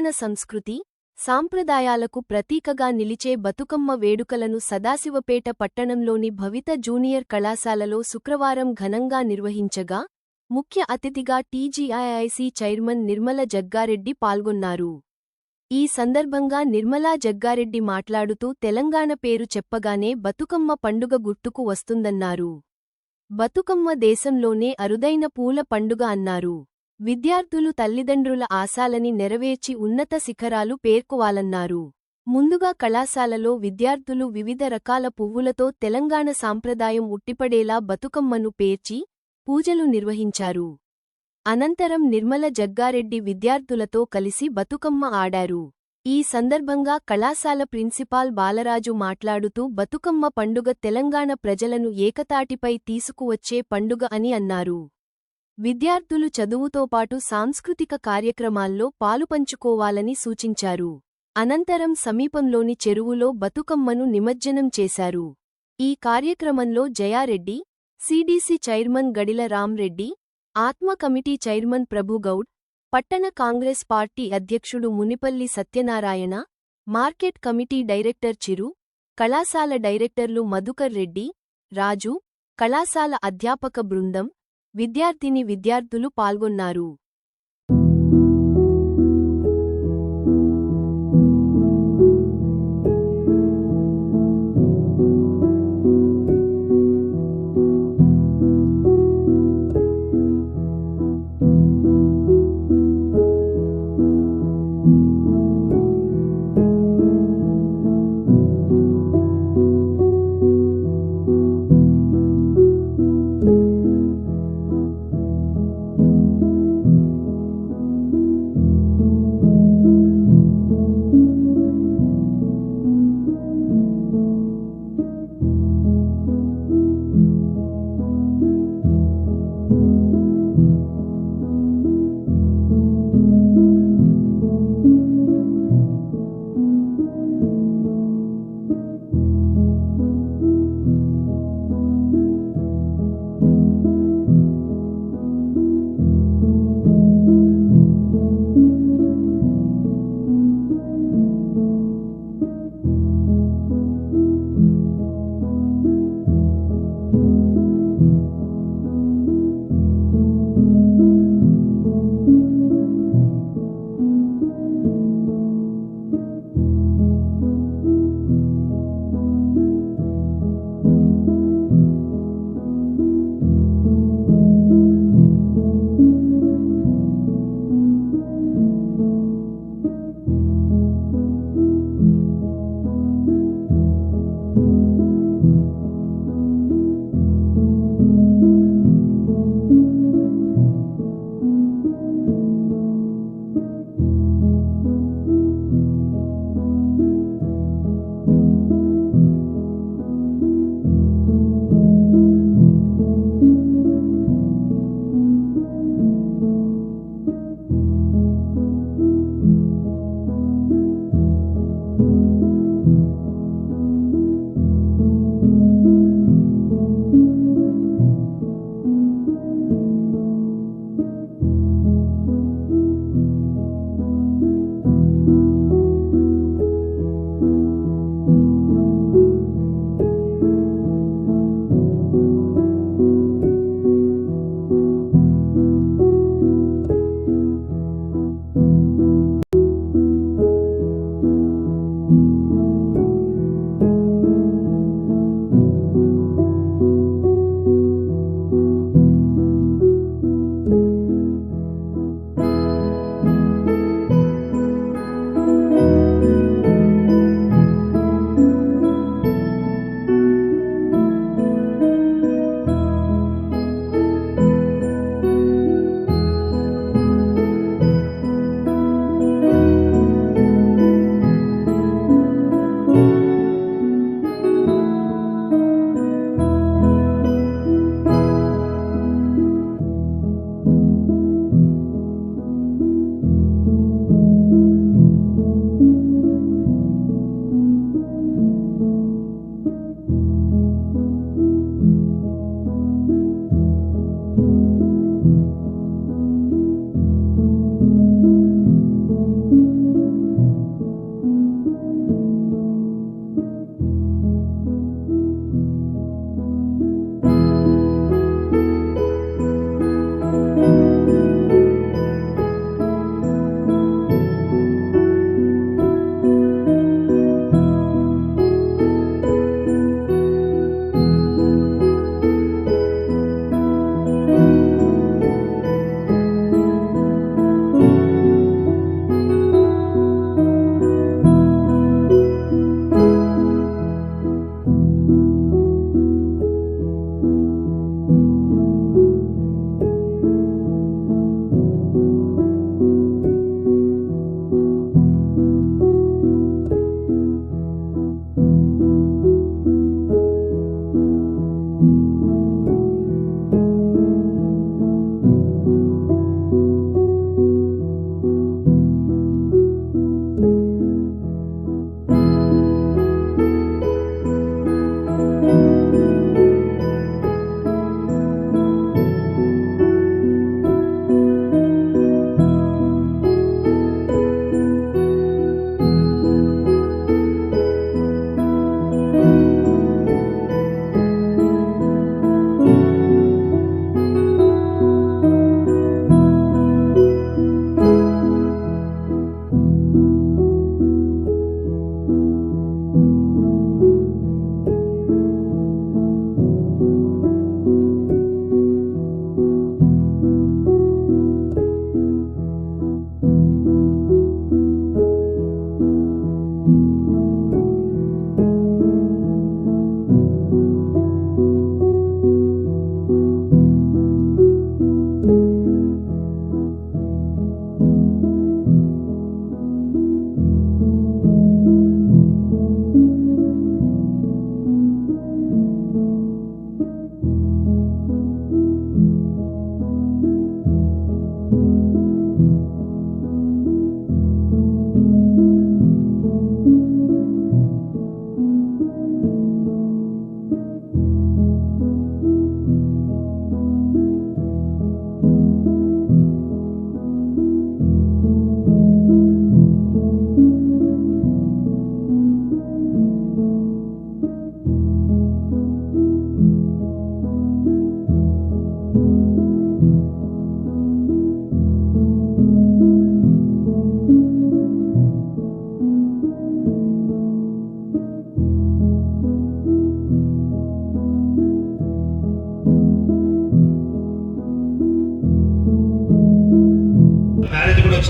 తెలంగాణ సంస్కృతి, సాంప్రదాయాలకు ప్రతీకగా నిలిచే బతుకమ్మ వేడుకలను సదాశివపేట పట్టణంలోని భవిత జూనియర్ కళాశాలలో శుక్రవారం ఘనంగా నిర్వహించగా, ముఖ్య అతిథిగా టీజీఐఐసీ చైర్మన్ నిర్మల జగ్గారెడ్డి పాల్గొన్నారు. ఈ సందర్భంగా నిర్మలా జగ్గారెడ్డి మాట్లాడుతూ తెలంగాణ పేరు చెప్పగానే బతుకమ్మ పండుగ గుర్తుకు వస్తుందన్నారు. బతుకమ్మ దేశంలోనే అరుదైన పూల పండుగ అన్నారు. విద్యార్థులు తల్లిదండ్రుల ఆశాలని నెరవేర్చి ఉన్నత శిఖరాలు పేర్కోవాలన్నారు. ముందుగా కళాశాలలో విద్యార్థులు వివిధ రకాల పువ్వులతో తెలంగాణ సాంప్రదాయం ఉట్టిపడేలా బతుకమ్మను పేర్చి, పూజలు నిర్వహించారు. అనంతరం నిర్మల జగ్గారెడ్డి విద్యార్థులతో కలిసి బతుకమ్మ ఆడారు. ఈ సందర్భంగా కళాశాల ప్రిన్సిపాల్ బాలరాజు మాట్లాడుతూ బతుకమ్మ పండుగ తెలంగాణ ప్రజలను ఏకతాటిపై తీసుకువచ్చే పండుగ అని అన్నారు. విద్యార్థులు చదువుతో పాటు సాంస్కృతిక కార్యక్రమాల్లో పాలుపంచుకోవాలని సూచించారు. అనంతరం సమీపంలోని చెరువులో బతుకమ్మను నిమజ్జనం చేశారు. ఈ కార్యక్రమంలో జయారెడ్డి, సిడిసి చైర్మన్ గడిల రామ్రెడ్డి, ఆత్మ కమిటీ చైర్మన్ ప్రభుగౌడ్, పట్టణ కాంగ్రెస్ పార్టీ అధ్యక్షుడు Munipalli Satyanarayana, market committee director Chiru, కళాశాల డైరెక్టర్లు మధుకర్ రెడ్డి, రాజు, కళాశాల అధ్యాపక బృందం, విద్యార్థులు పాల్గొన్నారు.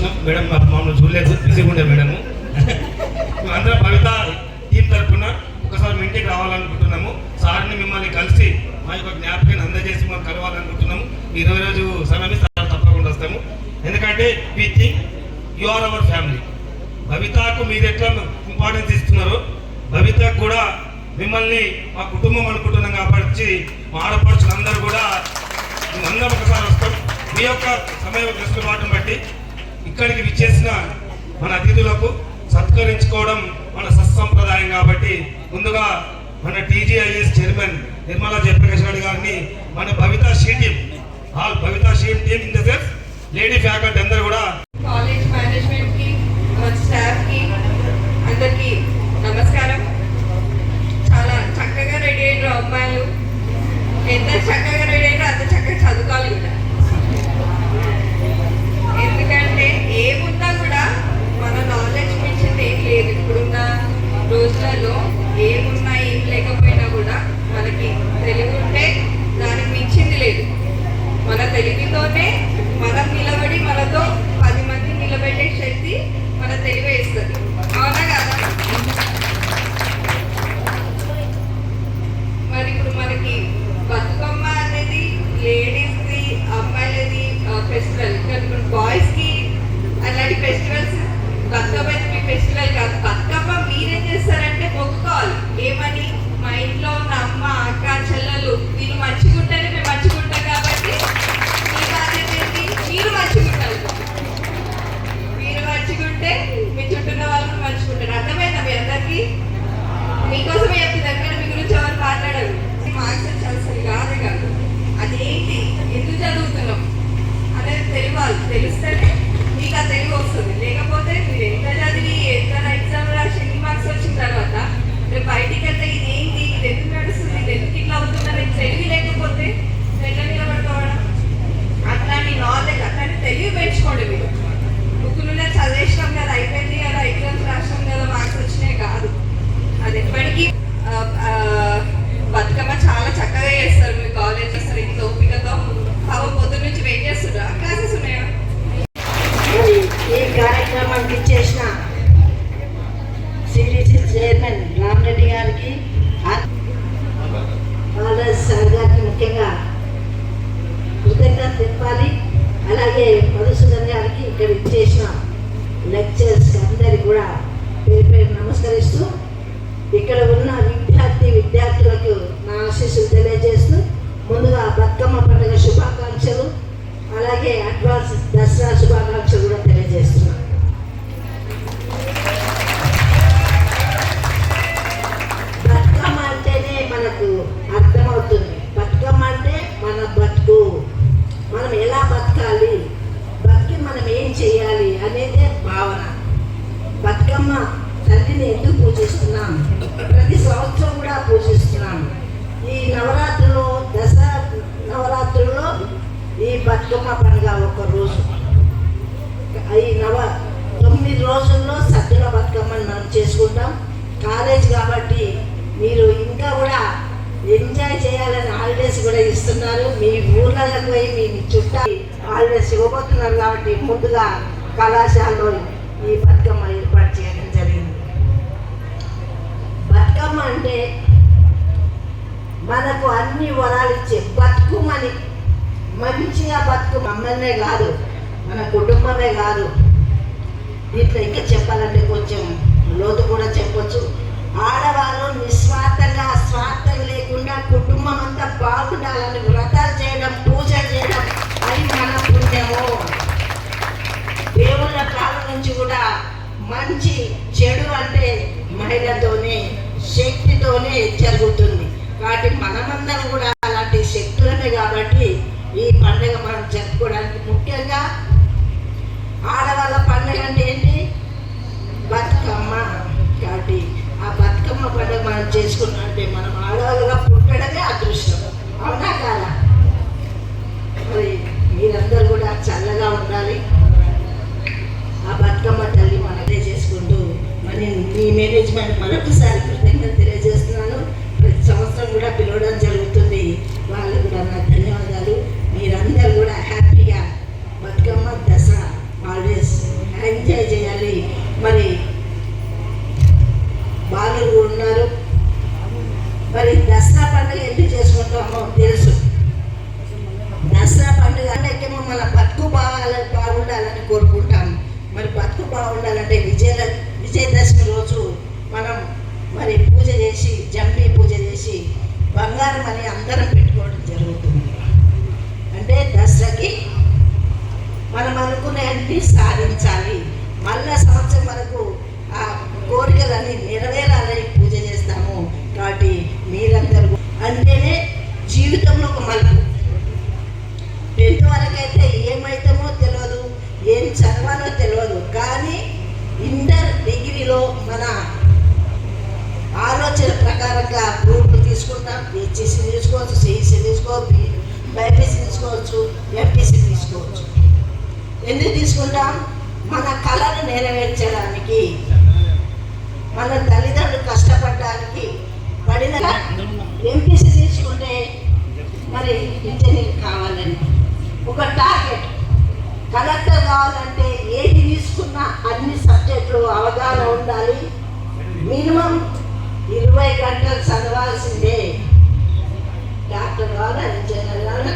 వచ్చినాం. మేడం మమ్మల్ని చూడలేదు, బిజీగా ఉండే మేడము. మేమందరం భవిత టీం తరఫున ఒకసారి మీ ఇంటికి రావాలనుకుంటున్నాము. సార్ని మిమ్మల్ని కలిసి మా యొక్క జ్ఞాపకాన్ని అందజేసి మనం కలవాలనుకుంటున్నాము. ఈ రోజు సమయం సార్ తప్పకుండా వస్తాము. ఎందుకంటే we think you are our family. భవితకు మీరు ఎట్లా ఇంపార్టెన్స్ ఇస్తున్నారో భవితకు కూడా మిమ్మల్ని మా కుటుంబం అనుకుంటున్నాం కాబట్టి మా ఆడపడుచులందరూ కూడా అందరం ఒకసారి వస్తాం. మీ యొక్క సమయ వెసులుబాటును బట్టి ఇక్కడికి విచ్చేసిన మన అతిథులకు సత్కరించుకోవడం మన సత్సంప్రదాయం కాబట్టి ముందుగా మన టీజీఐఎస్ చైర్మన్ నిర్మలా జయప్రకాష్ రెడ్డి గారిని మన Bhavitha she team Bhavitha she team in the sense lady faculty అందరూ కూడా కాలేజ్ మేనేజ్మెంట్ కి స్టాఫ్ కి అందరికి నమస్కారం. చాలా చక్కగా రెడీ అయిన అమ్మాయిలు, ఎంత చక్కగా రెడీ అయినా అంత చక్కగా చదువుకోవాలి కూడా. ఎందుకంటే ఏమున్నా కూడా మన నాలెడ్జ్ మించింది ఏం లేదు. ఇప్పుడున్న రోజులలో ఏమున్నా ఏం లేకపోయినా కూడా మనకి తెలివి ఉంటే దానికి మించింది లేదు. మన తెలివితోనే మనం నిలబడి మనతో 10 మంది నిలబెట్టే శక్తి మన తెలివే ఇస్తుంది. అవునా కదా? మరి ఇప్పుడు మనకి బతుకమ్మ అనేది లేడీస్ది, అమ్మాయిలది ఫెస్టివల్. కానీ ఇప్పుడు బాయ్స్కి అలాంటి ఫెస్టివల్స్ బతుకమ్మ అయితే మీ ఫెస్టివల్ కాదు. బతుకమ్మ మీరేం చేస్తారంటే మొక్కుకోవాలి. ఏమని? మా ఇంట్లో ఉన్న అమ్మ, అక్క, చెల్లెలు వీళ్ళు మంచిగుంటేనే మేము మంచిగుంటాం కాబట్టి మీ బాధ్యత ఏంటి? మీరు మంచిగుంటారు. మీరు మంచిగుంటే మీ చుట్టూన్న వాళ్ళు మంచిగుంటారు. అర్థమైందా మీ అందరికీ? మీకోసమే చెప్తున్నారు కానీ మీ గురించి ఎవరు మాట్లాడరు. మార్క్స్ అసలు కాదు. అదేంటి, ఎందుకు చదువుతున్నాం అనేది తెలియాలి. తెలిస్తేనే మీకు ఆ తెలివి వస్తుంది. లేకపోతే మీరు ఎంత చదివి ఎంత ఎగ్జామ్ రాసి ఎన్ని మార్క్స్ వచ్చిన తర్వాత రేపు బయటికి వెళ్తే ఇదేంటి, ఇది ఎందుకు నడుస్తుంది, ఇది ఎందుకు ఇట్లా అవుతుందని తెలివి లేకపోతే ఎట్లా నిలబడుకోవడం? అట్లాంటి నాలెడ్జ్, అట్లాంటి తెలివి పెంచుకోండి. మీరు బుక్కులునే చదివేసినాం కదా, అయిపోయింది కదా, ఎగ్జామ్స్ రాసినాం కదా, మార్క్స్ వచ్చినాయి కాదు. అది ఎప్పటికీ బతుకమ్మ చాలా చక్కగా చేస్తారు మీ కాలేజ్. అసలు ఇంత ఓపికతో పొద్దున్న నుంచి వెయిట్ చేస్తున్నా. క్లాసెస్ ఉన్నాయా? ఈ కార్యక్రమానికి ఇచ్చేసిన సిడిసి చైర్మన్ రామరెడ్డి గారికి, సార్ గారికి ముఖ్యంగా కృతజ్ఞత తెప్పాలి. అలాగే మధుసూదన్ గారికి ఇక్కడ ఇచ్చేసిన లెక్చర్స్ అందరికి కూడా పేరు పేరు నమస్కరిస్తూ ఇక్కడ ఉన్న విద్యార్థులకు నా ఆశీస్సులు తెలియజేస్తూ ముందుగా బతుకమ్మ పండుగ శుభాకాంక్షలు, అలాగే అడ్వాన్స్ దసరా శుభాకాంక్షలు కూడా తెలియజేస్తున్నాను. బతుకమ్మ అంటేనే మనకు అర్థమవుతుంది. బతుకమ్మ అంటే మన బతుకు, మనం ఎలా బతకాలి, బతికి మనం ఏం చేయాలి అనేదే భావన. బతుకమ్మ తల్లిని ఎందుకు పూజిస్తున్నాం? ప్రతి సంవత్సరం కూడా పూజిస్తున్నాం. ఈ నవరాత్రులు, దసరా నవరాత్రుల్లో ఈ బతుకమ్మ పండుగ ఒక రోజు. ఈ 9 రోజుల్లో సద్దుల బతుకమ్మని మనం చేసుకుంటాం. కాలేజ్ కాబట్టి మీరు ఇంకా కూడా ఎంజాయ్ చేయాలని హాలిడేస్ కూడా ఇస్తున్నారు. మీ ఊళ్ళకి పోయి మీ చుట్టాలు హాలిడేస్ ఇవ్వబోతున్నారు కాబట్టి ముందుగా కళాశాలలో ఈ బతుకమ్మ ఏర్పాటు చేయడం జరిగింది. బతుకమ్మ అంటే మనకు అన్ని వరాలు ఇచ్చే బతుకుమని, మంచిగా బతుకు. మమ్మల్నే కాదు, మన కుటుంబమే కాదు. దీంట్లో ఇంకా చెప్పాలంటే కొంచెం లోతు కూడా చెప్పొచ్చు. ఆడవాళ్ళు నిస్వార్థంగా, స్వార్థం లేకుండా కుటుంబం అంతా బాగుండాలని వ్రతాలు చేయడం, పూజలు చేయడం అది మన పుణ్యము. దేవుళ్ళ కాలం నుంచి కూడా మంచి చెడు అంటే మహిళతోనే, శక్తితోనే జరుగుతుంది. కాబట్టి మనమందరం కూడా అలాంటి శక్తులమే కాబట్టి ఈ పండుగ మనం జరుపుకోవడానికి ముఖ్యంగా ఆడవాళ్ళ పండుగ అంటే ఏంటి? బతుకమ్మ. కాబట్టి ఆ బతుకమ్మ పండుగ మనం చేసుకున్నాం అంటే మనం ఆడవాళ్ళుగా పుట్టడమే అదృష్టం. అవునా కాదా? మరి మీరందరూ కూడా చల్లగా ఉండాలి. ఆ బతుకమ్మ తల్లి మనదే చేసుకుంటూ మరి మీ మేనేజ్మెంట్ మరొకసారి కృతజ్ఞత తెలియజేస్తున్నాను. ప్రతి సంవత్సరం కూడా పిలవడం జరుగుతుంది. వాళ్ళకు కూడా నా ధన్యవాదాలు. మీరందరూ కూడా హ్యాపీగా బతుకమ్మ దసరా హాలిడేస్ ఉన్నారు. మరి దసరా పండుగ ఎందుకు చేసుకుంటామో తెలుసు. దసరా పండుగ అనేకేమో మన బతుకు బాగుండాలని కోరుకుంటాం. మరి బతుకు బాగుండాలంటే విజయదశమి రోజు మనం మరి పూజ చేసి జంబి పూజ చేసి బంగారం అని అందరం పెట్టుకోవడం జరుగుతుంది. అంటే దసరాకి మనం అనుకునే అన్ని సాధించాలి, మళ్ళా సంవత్సరం వరకు ఆ కోరికలన్నీ నెరవేరాలని పూజ చేస్తాము. కాబట్టి మీరందరూ అంటేనే జీవితంలో ఒక మలుపు. 10th వరకు అయితే ఏమవుతామో తెలియదు, ఏం చదవాలో తెలియదు. కానీ ఇంటర్ డిగ్రీలో మన ఆలోచన ప్రకారంగా గ్రూపులు తీసుకుంటాం. హెచ్ఈసి తీసుకోవచ్చు, సిఈసి తీసుకోవచ్చు, బైపీసీ తీసుకోవచ్చు, ఎంపీసీ తీసుకోవచ్చు. ఎందుకు తీసుకుంటాం? మన కళను నెరవేర్చడానికి, మన తల్లిదండ్రులు కష్టపడడానికి పడిన. ఎంపీసీ తీసుకుంటే మరి ఇంజనీర్ కావాలని ఒక టార్గెట్. కలెక్టర్ కావాలంటే ఏది తీసుకున్నా అన్ని సబ్జెక్టులు అవగాహన ఉండాలి. మినిమం 20 గంటలు చదవాల్సిందే. డాక్టర్ కావాలా, ఇంజనీర్ కావాలా.